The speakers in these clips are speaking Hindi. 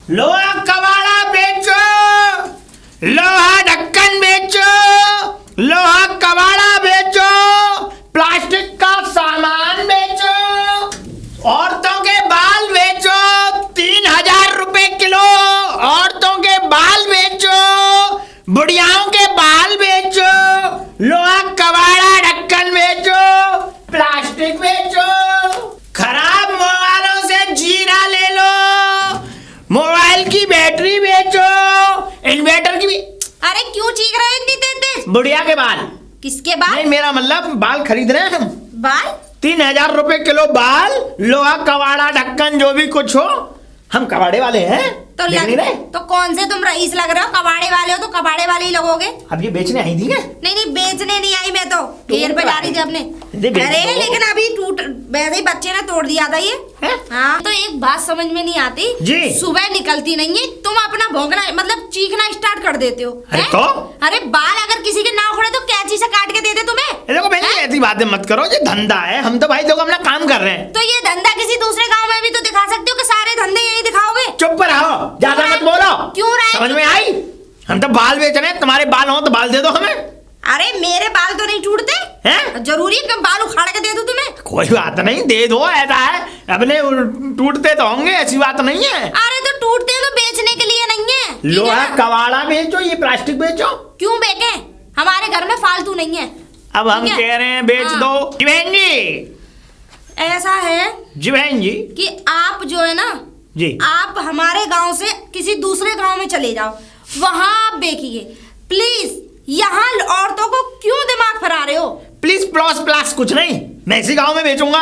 लोहा कबाड़ा बेचो, लोहा ढक्कन बेचो, लोहा कबाड़ा बेचो, प्लास्टिक का सामान बेचो, औरतों के बाल बेचो 3000 रुपए किलो, औरतों के बाल बेचो, बुढ़ियाओं के बाल बेचो, लोहा कबाड़ा ढक्कन बेचो, प्लास्टिक बेचो, खराब मोबाइलों से जीरा ले लो, मोबाइल की बैटरी बेचो, इन्वर्टर की भी। अरे क्यों चीख रहे हो इतनी तेज? बुढ़िया के बाल। किसके बाल? नहीं, मेरा मतलब बाल खरीद रहे हैं हम। बाल 3000 रुपए किलो बाल, लोहा कबाड़ा ढक्कन जो भी कुछ हो, हम कबाड़े वाले हैं। तो देख नहीं रहे? तो कौन से तुम रईस लग रहे हो? कबाड़े वाले हो तो कबाड़े वाले ही लगोगे। अब ये बेचने आई थी क्या? नहीं बेचने नहीं आई मैं तो घेर पे जा रही थी अपने। बेच अरे दो। लेकिन अभी टूट वैसे ही बच्चे ने तोड़ दिया था ये। हाँ तो एक बात समझ में नहीं आती जी। सुबह निकलती नहीं है तुम अपना भौंकना मतलब चीखना स्टार्ट कर देते हो। अरे हैं? तो? अरे बाल अगर किसी के ना उखड़े तो कैंची से काट के दे दे तुम्हें। देखो बहन जी, ऐसी बातें मत करो, ये धंधा है, हम तो भाई देखो अपना काम कर रहे हैं। तो ये धंधा किसी दूसरे गांव में भी तो दिखा सकते हो कि सारे धंधे यही दिखाओगे। चुप रहो, ज्यादा मत बोलो। क्यों रहे? समझ में आई? हम तो बाल बेच रहे हैं, तुम्हारे बाल हो तो बाल दे दो हमें। अरे मेरे बाल तो नहीं टूटते हैं? जरूरी है कि मैं बाल उखाड़ के दे दूं तुम्हें? कोई बात नहीं, दे दो, ऐसा है अपने टूटते तो होंगे, ऐसी बात नहीं है। अरे तो टूटते हैं तो बेचने के लिए नहीं है। ठीक है लोहा ना? कबाड़ा बेचो, ये प्लास्टिक बेचो। क्यों बेचे? हमारे घर में फालतू नहीं है। अब हम ठीक है? कह रहे हैं बेच हाँ। दो। जी बहन जी, ऐसा है जी बहन जी, कि आप जो है ना जी आप हमारे गांव से किसी दूसरे गांव में चले जाओ, वहां आप बेचिए प्लीज। यहाँ औरतों को क्यों दिमाग फरा रहे हो? प्लीज प्लस प्लस कुछ नहीं, मैं इसी गांव में बेचूंगा।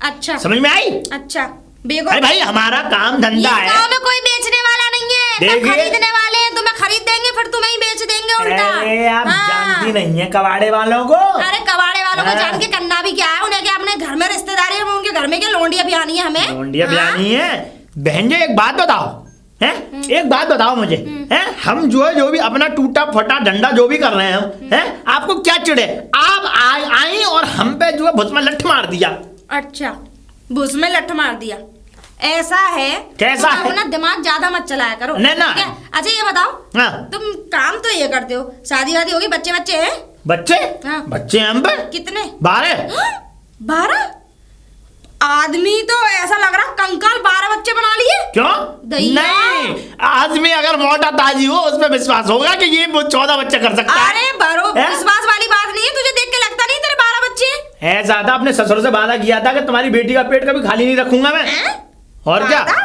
अच्छा समझ में आई? अच्छा बेगो। अरे भाई हमारा काम धंधा इस है। गांव में कोई बेचने वाला नहीं है, सब देखिए। खरीदने वाले हैं। तुम्हें खरीद देंगे फिर तुम्हें ही बेच देंगे उल्टा। अरे आप हाँ। जानती नहीं है कबाड़े वालों को। अरे कबाड़े वालों को हाँ। जान के करना भी क्या है? उन्हें क्या अपने घर में रिश्तेदारी है, उनके घर में क्या लोंडिया भी आनी है हमें? लोंडिया हाँ? बयानी है। बहन जी एक बात बताओ, हैं? एक बात बताओ मुझे, हैं? हम जो है जो भी अपना टूटा फटा डंडा जो भी कर रहे हैं हम, हैं? आपको क्या चिढ़े? आप आई और हम पे जो है भुस में लठ मार दिया। अच्छा भुस में लठ मार दिया, ऐसा है? कैसा तुम है? अपना दिमाग ज्यादा मत चलाया करो। नहीं ना। ठीक है? अच्छा ये बताओ, हाँ। तुम काम तो ये करते हो, शादी वादी होगी, बच्चे बच्चे हैं? बच्चे? हाँ। बच्चे हम पे कितने? 12। 12? आदमी तो ऐसा लग रहा कंकाल 12 बच्चे बना लिए। क्यों? दैया। नहीं, आदमी अगर मोटा ताजी हो उस पर विश्वास होगा कि ये 14 बच्चे कर सकता है। अरे बरो हैं? विश्वास वाली बात नहीं है, तुझे देख के लगता नहीं तेरे 12 बच्चे हैं? ऐसा था, अपने ससुर से वादा किया था कि तुम्हारी बेटी का पेट कभी खाली नहीं रखूंगा मैं। हैं? और क्या? वादा?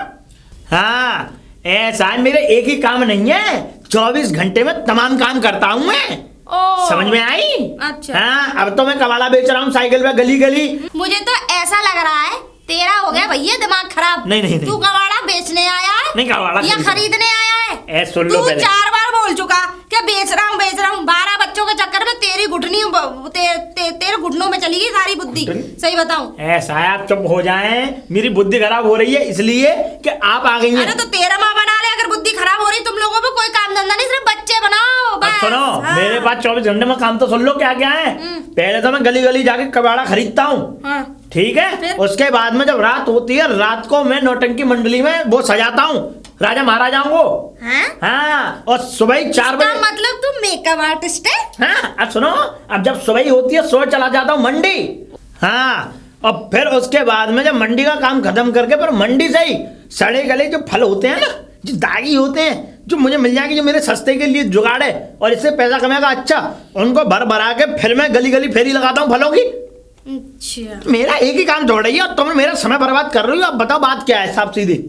हाँ, ऐसा है, मेरे एक ही काम नहीं है, 24 घंटे में तमाम काम करता हूँ मैं। ओ समझ में आई? अच्छा। हाँ, अब तो मैं कबाड़ा बेच रहा हूँ साइकिल पे गली गली। मुझे तो ऐसा लग रहा है तेरा हो गया भैया दिमाग खराब। नहीं। तू कबाड़ा बेचने आया है? नहीं, कबाड़ा या खरीदने। खरीदने आया है? सुन लो तू पहले। 4 बार बोल चुका क्या बेच रहा हूँ 12 बच्चों के चक्कर में तेरी घुटनी तेरे घुटनों में चली गई सारी बुद्धि। सही बताऊं? ऐसा है, आप चुप हो जाएं, मेरी बुद्धि खराब हो रही है इसलिए कि आप आ गई हैं। अरे तो तेरा माँ बना ले, अगर बुद्धि खराब हो रही तुम लोगों पे कोई काम धंधा नहीं, सिर्फ बच्चे बनाओ अब बस। सुनो, हाँ। मेरे पास 24 घंटे में काम तो सुन लो क्या क्या है। पहले तो मैं गली गली जाके कबाड़ा खरीदता हूँ, हाँ। ठीक है? फिर? उसके बाद में जब रात होती है, रात को मैं नौटंकी मंडली में वो सजाता हूँ राजा महाराजाओं को। हैं? हाँ, और सुबह ही 4 इसका बजे। मतलब तू मेकअप आर्टिस्ट है? हाँ, अब सुनो, अब जब सुबह ही होती है सुबह चला जाता हूँ मंडी। हाँ, और फिर उसके बाद में जब मंडी का काम खत्म करके फिर मंडी से ही सड़े गले जो फल होते हैं ना, जो दागी होते हैं, जो मुझे मिल जाएंगे, जो मेरे सस्ते के लिए जुगाड़ है और इससे पैसा कमाएगा अच्छा, उनको भर भरा के फिर मैं गली गली फेरी लगाता हूँ फलों की। अच्छा। मेरा एक ही काम छोड़ रही है और तुम मेरा समय बर्बाद कर रही हो। अब बताओ बात क्या है साफ सीधी?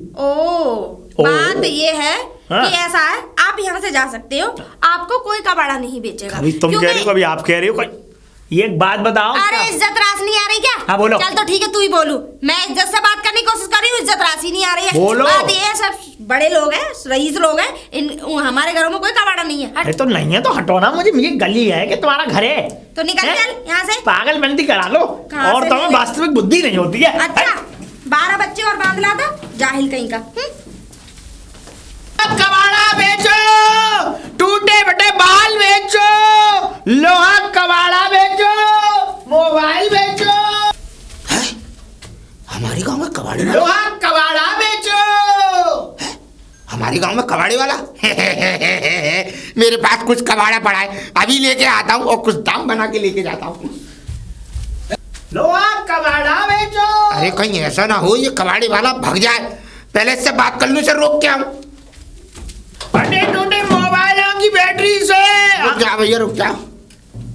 बात ये है हाँ। कि ऐसा है, आप यहाँ से जा सकते हो, आपको कोई कबाड़ा नहीं बेचेगा। अभी तुम कह रही हो, कभी आप कह रही हो, ये एक बात बताओ। अरे इज्जत रास नहीं आ रही क्या? हाँ, बोलो। चल तो ठीक है, तू ही बोलू। मैं इज्जत से बात करने की कोशिश कर रही हूँ, इज्जत राशि नहीं आ रही है। बोलो। बात ये है, सब बड़े लोग हैं, रईस लोग हैं, हमारे घरों में कोई कबाड़ा नहीं है। हट। अरे तो नहीं है तो हटो ना, मुझे ये गली है कि तुम्हारा घर है? तो निकल हैं? चल यहाँ से। पागलपंती करा लो, कहाँ और से तुम्हें ले? वास्तविक बुद्धि नहीं होती है। अच्छा 12 बच्चे और बांध ला था, जाहिल कहीं का। कबाड़ा बेचो, टूटे फटे बाल बेचो, लोहा कबाड़ा बेचो, मोबाइल बेचो। हमारे गांव में कबाड़ी लोहा कबाड़ा बेचो। हमारे हमारे गांव में कबाड़े वाला मेरे पास कुछ कबाड़ा पड़ा है, अभी लेके आता हूँ और कुछ दाम बना के लेके जाता हूँ। लो आप कबाड़ा बेचो। अरे कहीं ऐसा ना हो ये कबाड़े वाला भाग जाए, पहले इससे बात कर लूं, इसे रोक के आऊं। फटे टूटे मोबाइलों की बैटरी से। रुक जा भैया रुक जा,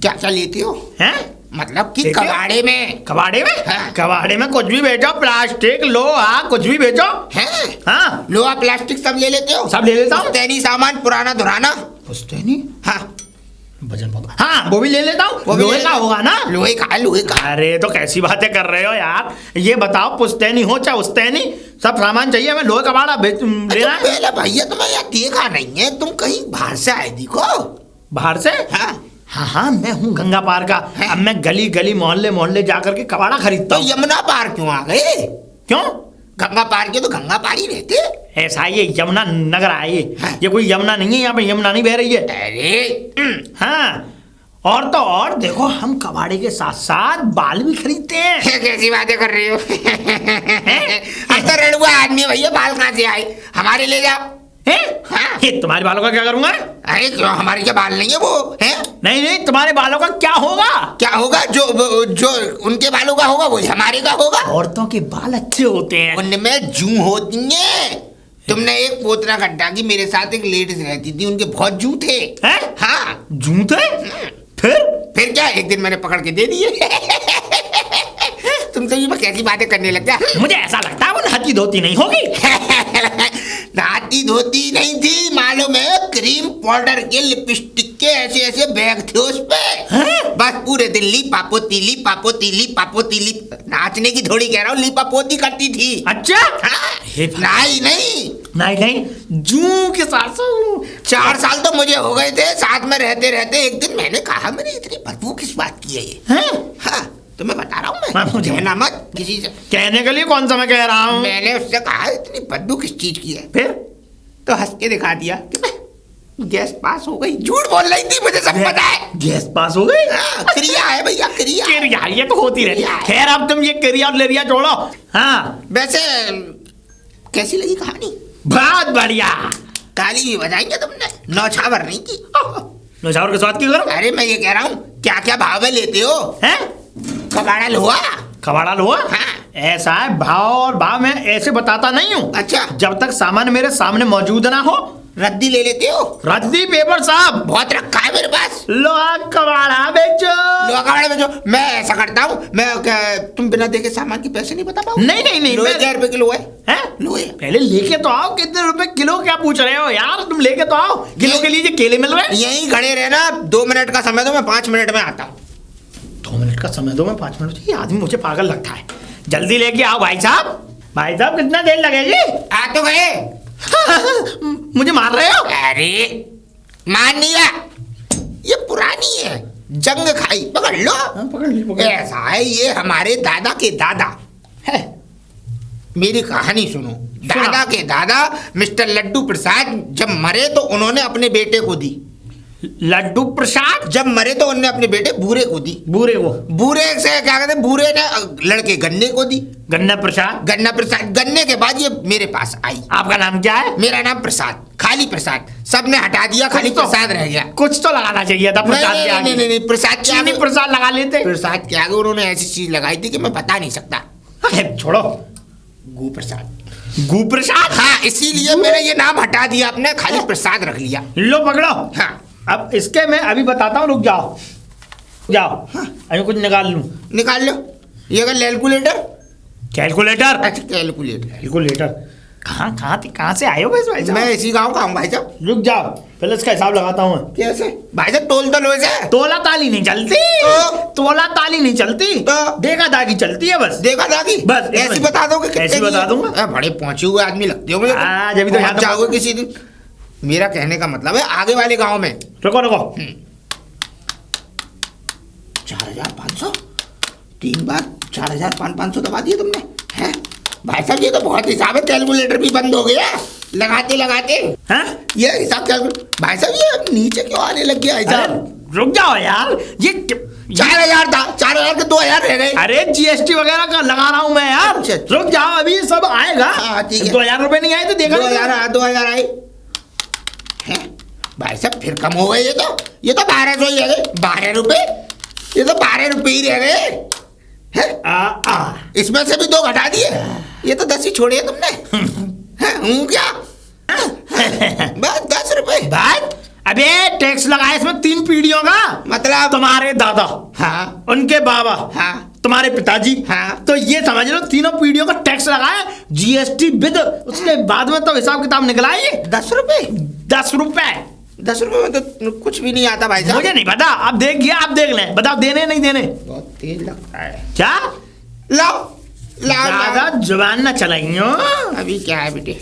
क्या क्या लेते हो? हैं? मतलब कि लेते हो? कबाड़े में? कबाड़े में? हाँ। कबाड़े में कुछ भी बेचो, प्लास्टिक लोहा कुछ भी बेचो। हैं? हाँ लोहा प्लास्टिक सब ले लेते हो? सब ले लेता हूँ। पुश्तैनी सामान पुराना धुराना? पुश्तैनी? हाँ वजन बहुत, हाँ वो भी ले लेता हूँ। वो भी लोहे ले का ले। होगा ना? लोहे का, लोहे का। अरे तो कैसी बातें कर रहे हो यार, ये बताओ पुश्तैनी हो चाहे उस्तैनी, सब सामान चाहिए हमें। लोहे का बाड़ा लेना है। पहले भैया तुम्हें यहाँ देखा नहीं है, तुम कहीं बाहर से आए देखो। बाहर से? हाँ हाँ हाँ मैं हूँ गंगा पार का। अब मैं गली गली मोहल्ले मोहल्ले जाकर के कबाड़ा खरीदता तो हूँ। यमुना पार क्यों आ गए? क्यों? गंगा पार के तो गंगा पार ही रहते। ऐसा ये यमुना नगर है ये। हाँ। ये कोई यमुना नहीं है, यहाँ पे यमुना नहीं बह रही है। अरे हाँ और तो और देखो, हम कबाड़े के साथ साथ बाल भी खरीदते हैं। कैसी बातें कर रहे हो? अब तो रड़ुआ आदमी है भैया, बाल कहाँ से आए? हमारे ले जाओ। हैं? हाँ। ये तुम्हारे बालों का क्या करूंगा? अरे क्यों, हमारे क्या बाल नहीं है वो? हैं? नहीं नहीं, तुम्हारे बालों का क्या होगा? क्या होगा? जो उनके बालों का होगा वही हमारे का होगा। औरतों के बाल अच्छे होते हैं। उनमें जू होती है। तुमने एक पोतना गड्ढा की, मेरे साथ एक लेडीज रहती थी, उनके बहुत जू थे। हैं? हाँ जूते? फिर क्या, एक दिन मैंने पकड़ के दे दिए। तुम तो ये कैसी बातें करने लग गया। मुझे ऐसा लगता है वो नहाती धोती नहीं होगी। नहाती धोती नहीं थी, मालूम है, क्रीम पाउडर के लिपस्टिक के ऐसे ऐसे बैग थे उस पे। हैं? बस पूरे दिन लीपा पोती लीपा पोती लीपा पोती लीप, नाचने की थोड़ी कह रहा हूँ, लीपा पोती करती थी। अच्छा हाँ, हे भगवान। नहीं नहीं, नहीं नहीं, जू के साथ 4 साल तो मुझे हो गए थे साथ में रहते रहते। एक दिन मैंने कहा, मैंने इतनी बदबू किस बात की है ये? हैं? हाँ तो मैं बता रहा हूँ, हाँ, मैं मुझे कहना मत किसी से। कहने के लिए कौन सा मैं कह रहा हूँ। मैंने उससे कहा इतनी बदबू किस चीज की है? फिर तो हंस के दिखा दिया कि मैं गैस पास हो गई। झूठ बोल रही थी, मुझे सब पता है। गैस पास हो गई? हाँ, क्रिया है भैया, क्रिया। क्रिया ये तो होती रहती क्रिया है। है। खैर अब तुम ये क्रिया और लेरिया छोड़ो। हाँ वैसे कैसी लगी कहानी? बहुत बढ़िया। ताली भी बजाएंगे तुमने, नौछावर नहीं की। नौछावर के स्वाद की करो। अरे मैं ये कह रहा हूँ, क्या क्या भाव में लेते हो? हैं? कबाड़ा लोहा? कबाड़ा लोहा? हाँ। ऐसा है, भाव और भाव मैं ऐसे बताता नहीं हूँ। अच्छा। जब तक सामान मेरे सामने मौजूद ना हो। रद्दी ले लेते हो? रद्दी पेपर साहब बहुत रखा है मेरे पास। लोहा कबाड़ा बेचो। लोहा कबाड़ा बेचो? मैं ऐसा करता हूँ, तुम बिना देखे सामान के पैसे नहीं बता पाओ? नहीं नहीं नहीं, लोहे मैं- 1000 रुपए किलो है। हैं? लोहे पहले लेके तो आओ, कितने रुपए किलो क्या पूछ रहे हो यार, तुम लेके तो आओ। किलो के लिए केले मिल रहे हैं। यहीं खड़े रहना, 2 मिनट का समय दो, मैं 5 मिनट में आता हूँ। 2 मिनट का समय दो, मैं 5 मिनट। ये आदमी मुझे पागल लगता है। जल्दी लेके आओ भाई साहब। भाई साहब कितना देर लगेगी? आ तो गए। मुझे मार रहे हो? अरे मान नहीं रहा, ये पुरानी है, जंग खाई, पकड़ लो। पकड़ ली ऐसा है, ये हमारे दादा के दादा है। मेरी कहानी सुनो। दादा के दादा मिस्टर लड्डू प्रसाद जब मरे तो उन्होंने अपने बेटे को दी। लड्डू प्रसाद जब मरे तो उन्होंने अपने बेटे बूरे को दी। बूरे को? बूरे से क्या कहते हैं, बूरे ने लड़के गन्ने को दी। गन्ना प्रसाद? गन्ना प्रसाद। गन्ने के बाद ये मेरे पास आई। आपका नाम क्या है? मेरा नाम प्रसाद, खाली प्रसाद। सबने हटा दिया, खाली प्रसाद रह गया। कुछ तो लगाना चाहिए था प्रसाद के आगे। नहीं, प्रसाद के चीनी आगे, प्रसाद लगा लेते। प्रसाद के आगे उन्होंने ऐसी चीज लगाई थी कि मैं बता नहीं सकता। छोड़ो। गु प्रसाद। गु प्रसाद? हाँ, इसीलिए मैंने ये नाम हटा दिया, अपने खाली प्रसाद रख लिया। लो पकड़ो। हाँ। अब इसके मैं अभी बताता हूँ, रुक जाओ। जाओ। अभी कुछ निकाल लूं। निकाल लो। ये अगर कैलकुलेटर? कैलकुलेटर? अच्छा कैलकुलेटर। कैलकुलेटर कहाँ से आए हो भाई साहब? मैं इसी गांव का हूँ भाई साहब। रुक जाओ, पहले इसका हिसाब लगाता हूँ। कैसे भाई साहब? तोल तो लो इसे। तोला ताली नहीं चलती। तोला ताली नहीं चलती, देखा दागी चलती है बस। देखा था कि बस ऐसी बता दोगे? ऐसी बता दूंगा। बड़े पहुंचे हुए आदमी लगते हो मुझे। जब भी तो पहुंच जाओगे किसी दिन। मेरा कहने का मतलब है आगे वाले गांव में। रुको रुको। 4500 3 बार 4500 दबा दिए तुमने हैं भाई साहब? ये तो बहुत हिसाब है। कैलकुलेटर भी बंद हो गया लगाते लगाते। हैं? ये हिसाब भाई साहब, ये नीचे क्यों आने लग गया हिसाब? रुक जाओ यार, ये 4000 था, 4000 के 2000 रह गए। अरे जीएसटी वगैरह का लगा रहा हूँ मैं यार। अच्छा। रुक जाओ, अभी सब आएगा। हाँ, ठीक है। 2000 रुपए नहीं आए तो देखा 2000 आए। हैं? भाई साहब फिर कम हो गए ये तो 1200 ही है, 12 रुपए, ये तो 12 रुपए ही रह गए हैं? इसमें से भी 2 घटा दिए, ये तो 10 ही छोड़े तुमने हैं? हूँ क्या बस 10 रुपए बात अबे टैक्स लगाया इसमें 3 पीढ़ियों का, मतलब तुम्हारे दादा, हाँ उनके बाबा, हाँ तुम्हारे पिताजी, हाँ। तो ये समझ लो तीनों पीढ़ियों का टैक्स लगाया, जीएसटी विद, उसके बाद में तो हिसाब किताब निकला है ये 10 रुपए 10 रुपए 10 रुपए में तो कुछ भी नहीं आता भाई साहब। मुझे नहीं पता, आप देखिए, आप देख लें, बताओ देने नहीं देने। बहुत तेज लगता है। क्या लाओ ज्यादा जुबान ना चलाइयो। अभी क्या है बेटे,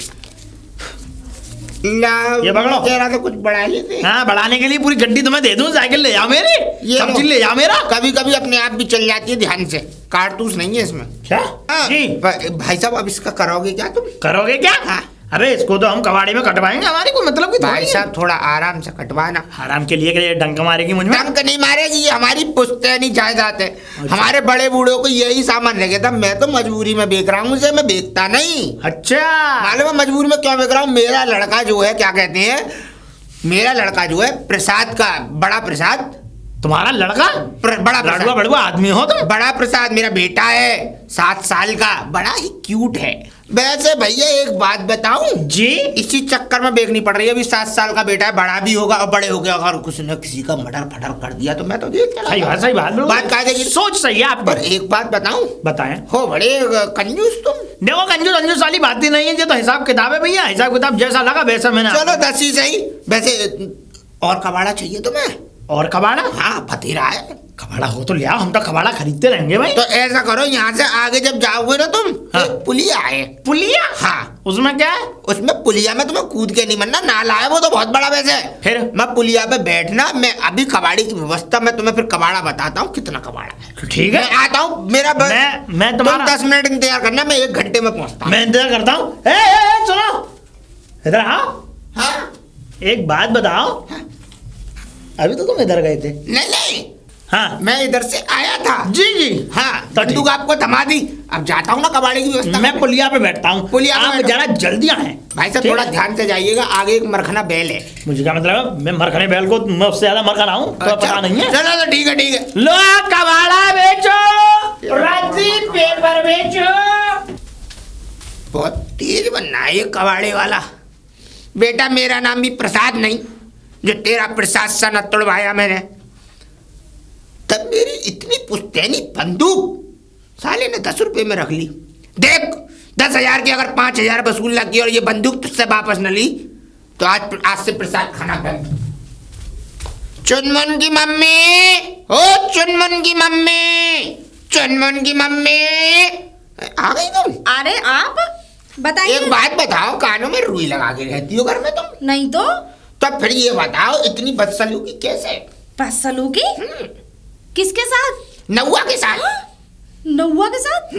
लाओ ये पकड़ो। कह रहा था कुछ बढ़ा लेते। हाँ, बढ़ाने के लिए पूरी गड्डी तुम्हें दे दूं, साइकिल ले जाओ मेरी, ये सब लो। चीज ले जाओ मेरा। कभी कभी अपने आप भी चल जाती है, ध्यान से, कारतूस नहीं है इसमें। क्या हाँ, जी भाई साहब अब इसका करोगे क्या तुम? करोगे क्या? हाँ। अबे इसको तो हम कबाड़ी में कटवाएंगे, हमारी कोई मतलब की भाई साहब थोड़ा आराम से कटवाना। आराम के लिए कि डंक मारेगी मुझ में? डंक नहीं मारेगी, ये हमारी पुश्तैनी जायदाद है। हमारे बड़े बूढ़ों को यही सामान लगे था, मैं तो मजबूरी में बेच रहा हूँ उसे, मैं बेचता नहीं। अच्छा, मालूम है मजबूरी में क्यों बेच रहा हूँ? मेरा लड़का जो है, क्या कहते हैं, मेरा लड़का जो है प्रसाद का, बड़ा प्रसाद, तुम्हारा लड़का बड़ा लड़ुआ प्रसाद, बड़ुआ आदमी हो तुम? बड़ा प्रसाद मेरा बेटा है, 7 साल का, बड़ा ही क्यूट है। वैसे भैया एक बात बताऊं जी, इसी चक्कर में बेचनी पड़ रही है। अभी 7 साल का बेटा है, बड़ा भी होगा और बड़े हो गया, अगर कुछ न किसी का मर्डर फटर कर दिया तो मैं तो देख के सही बात, सही बात, बात कहा जाएगी। सोच सही है आपकी। पर एक बात बताऊं, बताएं। हो बड़े कंजूस तुम। देखो कंजूस अंजूस वाली बात ही नहीं है, ये तो हिसाब किताब है भैया, हिसाब किताब जैसा लगा वैसा मैंने। चलो 10 ही सही। वैसे और कबाड़ा चाहिए तुम्हें? और कबाड़ा? हाँ फतेरा है। कबाड़ा हो तो ले आओ, हम तो कबाड़ा खरीदते रहेंगे भाई। तो ऐसा करो, यहाँ से आगे जब जाओगे ना तुम, हाँ। एक पुलिया है। पुलिया? हाँ। उसमें क्या है? उसमें पुलिया में तुम्हें कूद के नहीं मरना, नाला है वो तो बहुत बड़ा। वैसे फिर? मैं पुलिया पे बैठना, मैं अभी कबाड़ी की व्यवस्था में तुम्हें फिर कबाड़ा बताता हूँ कितना कबाड़ा है। ठीक है, मैं आता हूँ, मेरा मैं तुम्हारा 10 मिनट इंतजार करना, मैं 1 घंटे में पहुँचता हूँ। मैं इंतजार करता हूँ। सुनो इधर आओ, हाँ एक बात बताओ, अभी तो तुम इधर गए थे। नहीं, हाँ मैं इधर से आया था। जी जी, हाँ तो बंदूक आपको थमा दी, अब जाता हूँ ना कबाड़ी की व्यवस्था। मैं पुलिया पे बैठता हूँ, पुलिया पे आप बैठो। जरा जल्दी आए। भाई साहब ठीक थोड़ा है? ध्यान से जाइएगा, आगे एक मरखना बैल है। मुझे क्या मतलब है, मैं मरखने बैल को मैं उससे ज्यादा मरखा रहा हूँ तो पता नहीं है। चलो तो ठीक है, ठीक है। लो कबाड़ा बेचो, राजी पेपर बेचो। बहुत तेज बनना है ये कबाड़े वाला। बेटा मेरा नाम भी प्रसाद नहीं, जो तेरा प्रसाद सा न तोड़वाया मैंने। तब मेरी इतनी पुश्तैनी बंदूक साले ने 10 रुपए में रख ली। देख 10,000 की अगर 5,000 वसूल ना की और ये बंदूक तुझसे वापस न ली तो आज से प्रसाद खाना बंद। चुनमुन की मम्मी, ओ चुनमुन की मम्मी, चुनमुन की मम्मी, आ गई तुम? अरे आप बताइए। एक बात बताओ, कानों में रुई लगा के रहती हो घर में तुम? नहीं तो तो फिर ये बताओ इतनी बदसलूकी कैसे? बदसलूकी किसके साथ? नौवा के साथ। नौवा के साथ?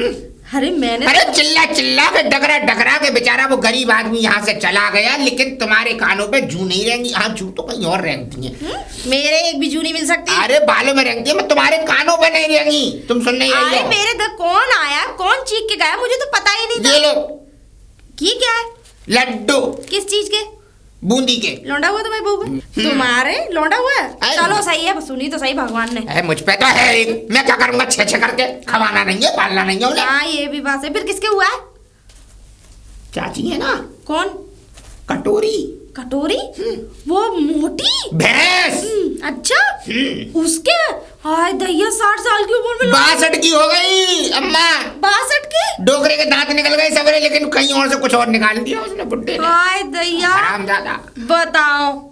अरे मैंने अरे चिल्ला चिल्ला के डगरा डगरा के बेचारा वो गरीब आदमी यहाँ से चला गया, लेकिन तुम्हारे कानों पे जू नहीं रहेंगी। हाँ जू तो कहीं और रेंगती है। मेरे एक भी जू नहीं मिल सकती। अरे बालों में रेंगती है, मैं तुम्हारे कानों पे नहीं रहेंगी, तुम सुन नहीं रही अरे हो। मेरे घर कौन आया, कौन चीख के गया, मुझे तो पता ही नहीं था। ये लो की क्या है? लड्डू, किस चीज के? बूंदी के। लौंडा हुआ तुम्हारे बहू का? तुम्हारे लौंडा हुआ है? अरे। चलो सही है, सुनी तो सही भगवान ने। है मुझ पे तो है एक, मैं क्या करूंगा? छे करके खवाना नहीं है, पालना नहीं है उन्हें। हाँ ये भी बात है। फिर किसके हुआ है? चाची है ना, कौन? कटोरी। कटोरी? वो मोटी भैंस। अच्छा उसके? हाय दैया 60 साल की उम्र में 62 की हो गई अम्मा। 62 के? डोकरे के दांत निकल गए सवेरे, लेकिन कहीं और से कुछ और निकाल दिया उसने बुड्ढे ने। हाय दैया। हरामजादा। बताओ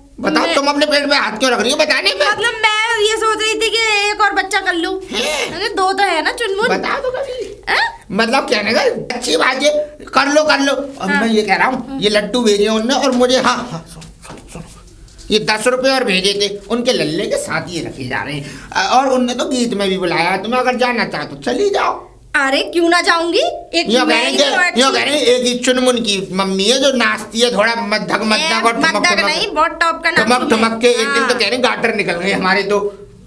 तुम अपने पेट में हाथ क्यों रख रही हो बताने में? मतलब मैं ये सोच रही थी कि एक और बच्चा कर लूं। अरे 2 तो है ना चुनमुन। बता दो कभी। हैं? मतलब कहने का अच्छी बात है, कर लो कर लो। और मैं ये कह रहा हूँ, ये लड्डू भेजे उनने और मुझे, हाँ हाँ सुनो, ये 10 रुपए और भेजे थे, उनके लल्ले के साथ ये रखे जा रहे हैं। और उनने तो गीत में भी बुलाया है, तुम्हें अगर जाना चाहो तो चली जाओ। अरे क्यों ना जाऊंगी। एक यो मैं ही तो कह रहे हैं एक ही चुनमुन की मम्मी है जो नाचती है थोड़ा मद्धक मद्धक और ठुमक मद्दक नहीं, बहुत टॉप का नाम ठुमक ठुमक के। एक दिन तो हाँ। कह रहे गाटर निकल गए हमारे तो।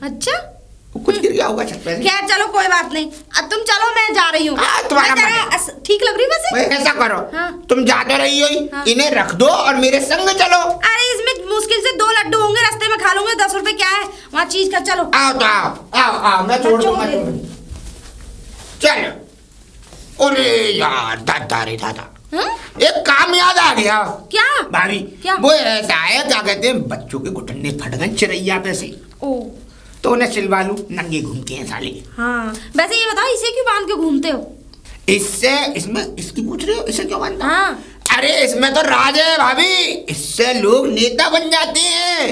अच्छा कुछ गिर गया होगा छत पे से। खैर चलो कोई बात नहीं, अब तुम चलो मैं जा रही हूँ। हाँ, तुम्हारा मैं जरा ठीक लग रही वैसे। ऐसा करो, हाँ। तुम जाते रही हो, हाँ। इन्हें रख दो और मेरे संग चलो। अरे इसमें मुश्किल से 2 लड्डू होंगे, रास्ते में खा लूंगे, 10 रुपए क्या है वहाँ चीज का। चलो आओ तो आओ मैं छोड़ दूंगा तुम्हें। चलो। अरे यार दादा रे दादा, एक काम याद आ गया। क्या भाभी? क्या? वो ऐसा है, क्या कहते हैं, बच्चों के घुटने फट गए चिरैया पे से, ओ तो उन्हें सिलवा लूं, नंगे घूमते हैं साले। हाँ, वैसे ये बताओ इसे क्यों बांध के घूमते हो? इससे, इसमें इसकी पूछ रहे हो, इसे क्यों बांधता? हाँ। अरे इसमें तो राज है भाभी, इससे लोग नेता बन जाते हैं।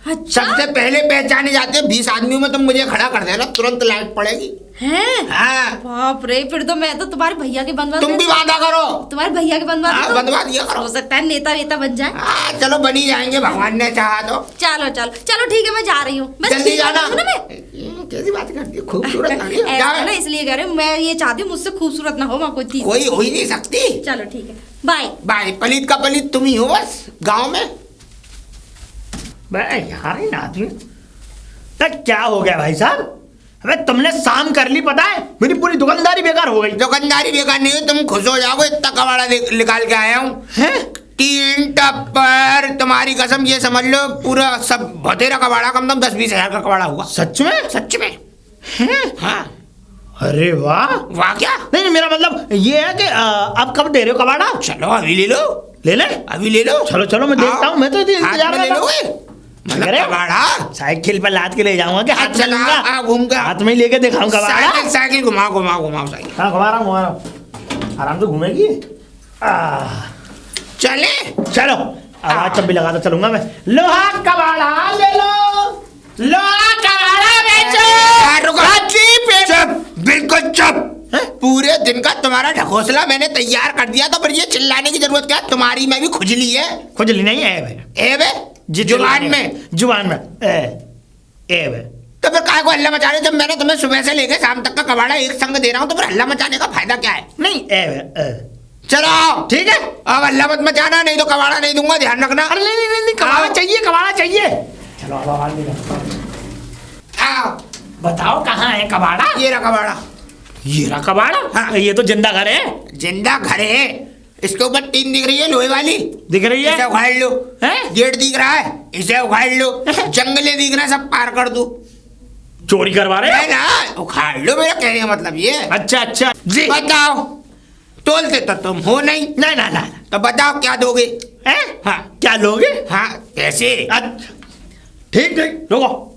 अच्छा? सबसे पहले पहचाने जाते हैं। 20 आदमियों में तुम मुझे खड़ा कर देना, तुरंत लाइट पड़ेगी। हैं? हाँ। बाप रे, फिर तो मैं तो तुम्हारे भैया के बनवा तुम भी बांधा करो। तुम्हारे भैया के बनवा हाँ, दो। बनवा दिया करो। हो सकता है नेता वेता बन जाए। हाँ चलो, बन ही जाएंगे, भगवान ने चाहा तो। चलो चलो चलो ठीक है, मैं जा रही हूँ। जल्दी जाना। मैं कैसी बात करती है, खूबसूरत लग रही है। ऐसा ना इसलिए कह रही हूँ, मैं ये चाहती हूँ मुझसे खूबसूरत ना हो वहाँ कोई चीज। कोई हो ही नहीं सकती। चलो ठीक है, बाय भाई पलित का पलित तुम ही हो बस गांव में। यार इन आदमी तक क्या हो गया भाई साहब? अबे तुमने शाम कर ली, पता है मेरी पूरी दुकानदारी बेकार हो गई। दुकानदारी बेकार नहीं है, तुम खुश हो जाओगे, इतना कबाड़ा निकाल के आया हूँ। 3 टप्पर, तुम्हारी कसम, ये समझ लो पूरा सब बतेरा कबाड़ा, कम से कम 10-20 हजार का कबाड़ा हुआ। सच में? सच में। हाँ। अरे वाह। वाह क्या? नहीं मेरा मतलब ये है कि आप कब दे रहे हो कबाड़ा? चलो अभी ले लो। ले ले, अभी ले लो। चलो चलो मैं देखता हूँ, मैं तो इंतजार ले कर रहा हूँ। लोगे मतलब कबाड़ा? साइकिल पर लाद के ले जाऊंगा कि हाथ चला चलूंगा, घूम के हाथ में ही लेके दिखाऊंगा कबाड़ा। साइकिल घुमाओ साइकिल। हाँ घुमा रहा हूँ, आराम से घूमेगी। चले चलो आवाज तब भी लगाता चलूंगा मैं। लोहा कबाड़ा ले लो, लोहा कबाड़ा बेचो। चुप, बिल्कुल चुप। पूरे दिन का तुम्हारा ढकोसला मैंने तैयार कर दिया था, पर ये चिल्लाने की जरूरत क्या? तुम्हारी में भी खुजली है। खुजली नहीं है भाई, ए बे जुबान में ए बे। तो फिर काय को हल्ला मचा रहे? जब मैंने तुम्हें सुबह से लेकर शाम तक का कबाड़ा एक संग दे रहा हूँ, तो फिर हल्ला मचाने का फायदा क्या है? नहीं चलो ठीक है, अब हल्ला मत मचाना, नहीं तो कबाड़ा नहीं दूंगा, ध्यान रखना। अरे नहीं कबाड़ा चाहिए, कबाड़ा चाहिए। चलो आओ बताओ कहाँ है कबाड़ा? ये रहा कबाड़ा। ये रहा कबाड़ा? हाँ। ये तो जिंदा घर है। जिंदा घर है, इसके ऊपर 3 दिख रही है लोहे वाली, दिख रही है? इसे उखाड़ लो। हैं? गेट दिख रहा है, इसे उखाड़ लो। जंगले दिख रहे हैं, सब पार कर दो। चोरी करवा रहे है ना, उखाड़ लो, मेरा कहने का मतलब ये। अच्छा जी। बताओ, तोलते तो तुम हो नहीं, नहीं तो बताओ क्या दोगे? हाँ क्या लोगे? हाँ कैसे? अच्छा ठीक रुको,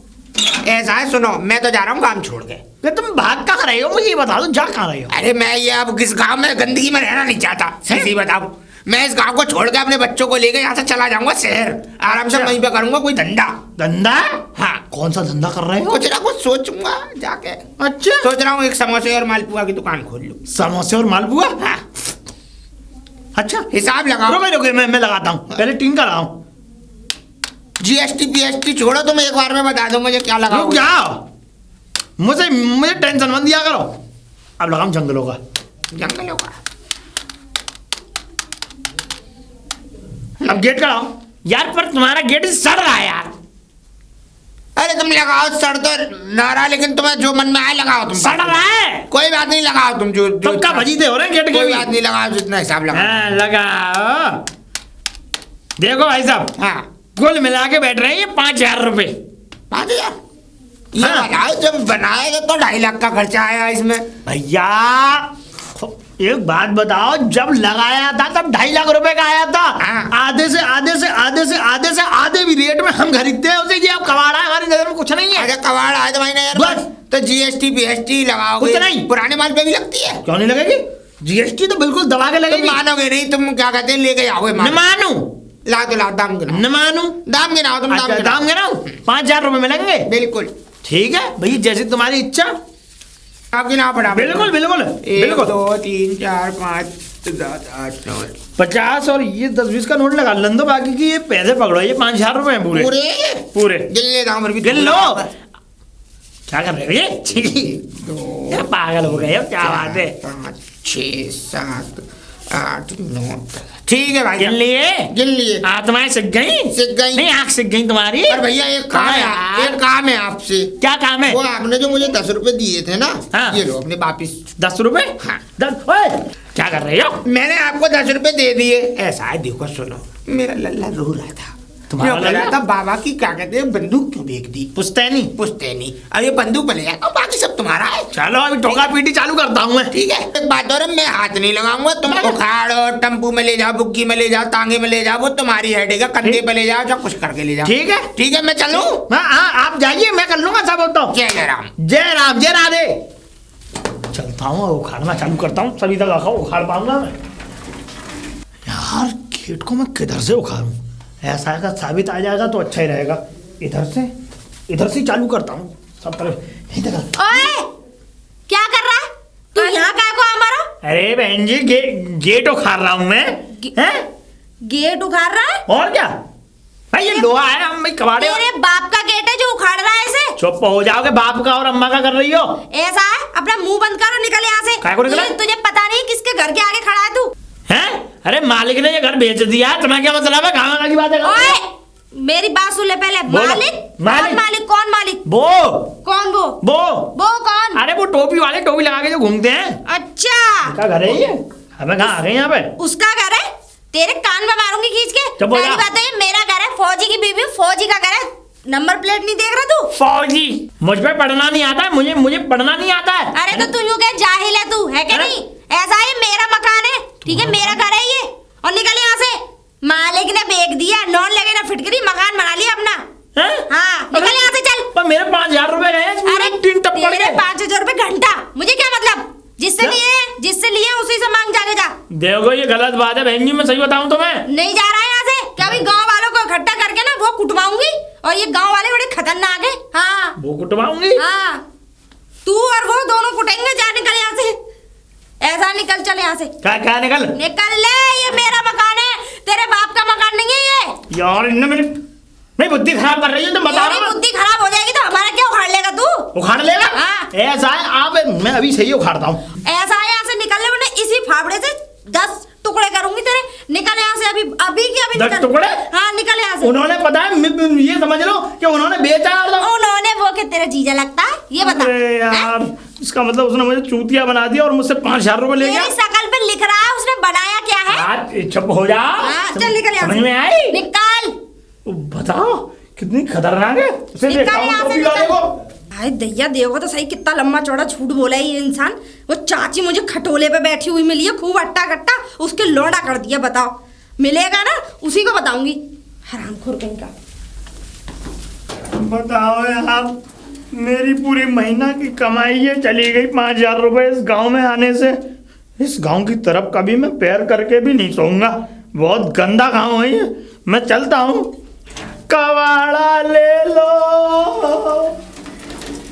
ऐसा है, सुनो, मैं तो जा रहा हूँ काम छोड़ के। तुम भाग कहाँ रहे हो? मुझे ये बता दो, जा कहाँ रहे हो? अरे मैं ये अब किस गांव में गंदगी में रहना नहीं चाहता, सही बताऊं। मैं इस गांव को छोड़ के अपने बच्चों को लेकर यहाँ से चला जाऊंगा शहर, आराम से वहीं पे करूंगा कोई धंधा। धंधा? हाँ। कौन सा धंधा कर रहे हो? कुछ ना कुछ सोचूंगा जाके। अच्छा, सोच रहा हूँ एक समोसे और मालपुआ की दुकान खोल लूं। समोसे और मालपुआ? हाँ। अच्छा हिसाब लगाओ। रुको मैं लगाता हूँ, पहले 3 का लगाऊं। GST PST छोड़ो, तुम एक बार में बता दो मुझे क्या लगाओ। क्या मुझे टेंशन मत दिया करो। अब लगाऊं जंगलों का। जंगलों का? अब गेट का लगाओ यार, पर तुम्हारा गेट सड़ रहा है यार। अरे तुम लगाओ, सड़ तो ना रहा, लेकिन तुम्हें जो मन में आए लगाओ। तुम सड़ रहा है, कोई बात नहीं, लगाओ तुम जो तुम का भजीते हो रहे हैं गेट के। कोई बात नहीं, लगाओ जितना हिसाब लगाओ। हाँ लगाओ। देखो भाई साहब, हाँ कुल मिला के बैठ रहे हैं ये 5000 रुपए। 5000? ये हाँ। बताओ, जब बनाया तो 2.5 लाख का खर्चा आया इसमें। भैया एक बात बताओ, जब लगाया था तब 2.5 लाख रुपए का आया था। हाँ। आधे से आधे भी रेट में हम खरीदते हैं उसे। ये अब कबाड़ा है, हमारी नजर में कुछ नहीं है। अरे कबाड़ आए तो भाई यार, बस। तो GST PST लगाओगे? कुछ नहीं। पुराने माल पे भी लगती है। क्यों नहीं लगेगी? GST तो बिल्कुल दबा के तुम लगेगी। मानोगे नहीं, तुम क्या कहते हैं, लेके आओगे न माल। मानू, ला तो लाओ, दाम गिनाओ। न मानू। दाम गिनाओ तुम, अच्छा, दाम गिनाओ। 5000 रुपए मिलेंगे? बिल्कुल ठीक है भैया, जैसी तुम्हारी इच्छा। आप गिनाओ पड़ा। बिल्कुल 1 2 3 4 5 7 8 9 50 और ये 10-20 का नोट लगा लन दो, बाकी की ये पैसे पकड़ो। ये 5000 रुपए हैं पूरे पूरे गिन ले दाम भी गिन लो। क्या कर रहे हो ये? क्या पागल हो गए हो, क्या बात है? 5 6 7 8 9 ठीक है भाई, गिन लिए? गिन लिए। आत्माएं सिक गई? सिक गई नहीं, आँख सिक गई तुम्हारी। पर भैया एक काम है, यार। एक काम है आपसे। क्या काम है? वो आपने जो मुझे 10 रुपए दिए थे ना, हाँ। ये लो अपने वापिस। 10 रुपए? हाँ। 10? ओए क्या कर रहे हो? मैंने आपको 10 रुपए दे दिए। ऐसा है, देखो सुनो, मेरा लल्ला रो रहा था, तुम्हारा यो कह रहा लगा? था बाबा की क्या कहते हैं बंदूक क्यों बेच दी? पुश्तैनी। पुश्तैनी। अब ये बंदूक पे ले जाता हूँ, बाकी सब तुम्हारा है। चलो अभी ठोका पीटी चालू करता हूँ मैं। ठीक है, एक बात और है, मैं हाथ नहीं लगाऊंगा। तुम उखाड़ो, टम्पू में ले जाओ, बुग्गी में ले जाओ, तांगे में ले जाओ, वो तुम्हारी हेडेक है। कंधे पे ले जाओ, जो कुछ करके ले जाओ। ठीक है। ठीक है, मैं चलूं? हाँ आप जाइए, मैं कर लूंगा। सब बोलता हूँ। जय जय राम। जय राम जय राधे। चलता हूँ, उखाड़ना चालू करता हूँ। सभी तक आखा उखाड़ पाऊंगा मैं। यार खेत को मैं किधर से उखाड़ूं? ऐसा अगर साबित आ जाएगा तो अच्छा ही रहेगा। इधर से चालू करता हूँ सब तरफ। इधर। ओए क्या कर रहा है तू? यहाँ काय को आ मारो? अरे बहन जी गेट उखाड़ रहा हूँ मैं। हैं? गेट उखाड़ रहा है? और क्या भाई, ये लोहा है हम भाई कबाड़े। तेरे बाप का गेट है जो उखाड़ रहा है इसे? चुप हो जाओगे, बाप का और अम्मा का कर रही हो। ऐसा है, अपना मुंह बंद करो, निकल यहाँ से। काय को निकला? तुझे पता नहीं किसके घर के आगे खड़ा है तू? हैं? अरे मालिक ने ये घर बेच दिया है, तुम्हें क्या मतलब है? कहाँ की बात है? ओए मेरी बात सुन ले पहले। बोलो। मालिक कौन मालिक? वो कौन वो कौन? अरे वो टोपी वाले, टोपी लगा के जो घूमते हैं। अच्छा क्या घर है ये? हमें कहाँ आ गए यहाँ पे? उसका घर है? तेरे कान में मारूंगी खींच के। चुप हो जा। पहली बात है, ये मेरा घर है, फौजी की बीवी, फौजी का घर है। नंबर प्लेट नहीं देख रहा तू? फौजी? मुझ पे पढ़ना नहीं आता है, मुझे पढ़ना नहीं आता है। अरे तो तू यूं कह, जाहिल है तू, है क्या? नहीं ऐसा है, मेरा मकान है, ठीक है, मेरा घर है ये। और निकल यहाँ से। मालिक ने बेच दिया, नॉन लगे ना फिटकरी, मकान बना लिया अपना। हैं? हाँ निकल यहाँ से, चल। पर मेरे 5,000 रुपए गए हैं, अरे तीन टप्पड़ तेरे गए। 5,000 रुपए घंटा, मुझे क्या मतलब? जिससे लिए उसी से मांग जाके जा। देखो ये गलत बात है बहन जी, मैं सही बताऊं तुम्हें। नहीं जा रहा है यहाँ से। क्या अभी गांव वालों को इकट्ठा करके ना वो कुटवाऊंगी, और ये गांव वाले बड़े खतरनाक है। हाँ वो कुटवाऊंगी? हाँ, तू और वो दोनों कुटेंगे। जा निकल यहाँ से, ऐसा निकल, चल यहाँ से। क्या निकल ले, ये मेरा मकान है, तेरे बाप का मकान नहीं है ये। यार इनने मेरी बुद्धि खराब कर रही है, तुम बता रहा हूँ। बुद्धि खराब हो जाएगी तो हमारा क्या उखाड़ लेगा तू? उखाड़ लेगा? हाँ। ऐसा है, आप मैं अभी सही उखाड़ता हूँ। ऐसा है, यहाँ से निकलने वरना इसी फावड़े से 10 टुकड़े करूंगी तेरे। निकल यहाँ से, अभी की अभी 10 निकल। टुकड़े? हाँ निकल यहाँ से। उन्होंने पता है, ये समझ लो कि उन्होंने बेचा है। उन्होंने वो कि तेरा जीजा लगता है, ये बता। अरे यार, इसका मतलब उसने मुझे चूतिया बना दिया और मुझसे 5,000 रुपए ले गया। तेरी शकल पे लिख रहा है, उसने बनाया क्या है? यार चुप हो जा। हाँ, चल निकल यहाँ समझ से। में आई? निकाल। बताओ कितनी खतरनाक है। उसे निकल देखा हूं यहाँ से, टोपी वाले निकल। को। भाई दैया, देखो तो सही कितना लंबा चौड़ा झूठ बोला है ये इंसान। वो चाची मुझे खटोले पे बैठी हुई मिली है, खूब अट्टा कट्टा, उसके लोड़ा कर दिया। बताओ, मिलेगा ना उसी को बताऊंगी। हरामखोर कहीं का। बताओ यार, मेरी पूरी महीना की कमाई है चली गई 5,000 रुपए इस गांव में आने से। इस गांव की तरफ कभी मैं पैर करके भी नहीं सोऊंगा। बहुत गंदा गांव है ये। मैं चलता हूँ। कवाड़ा ले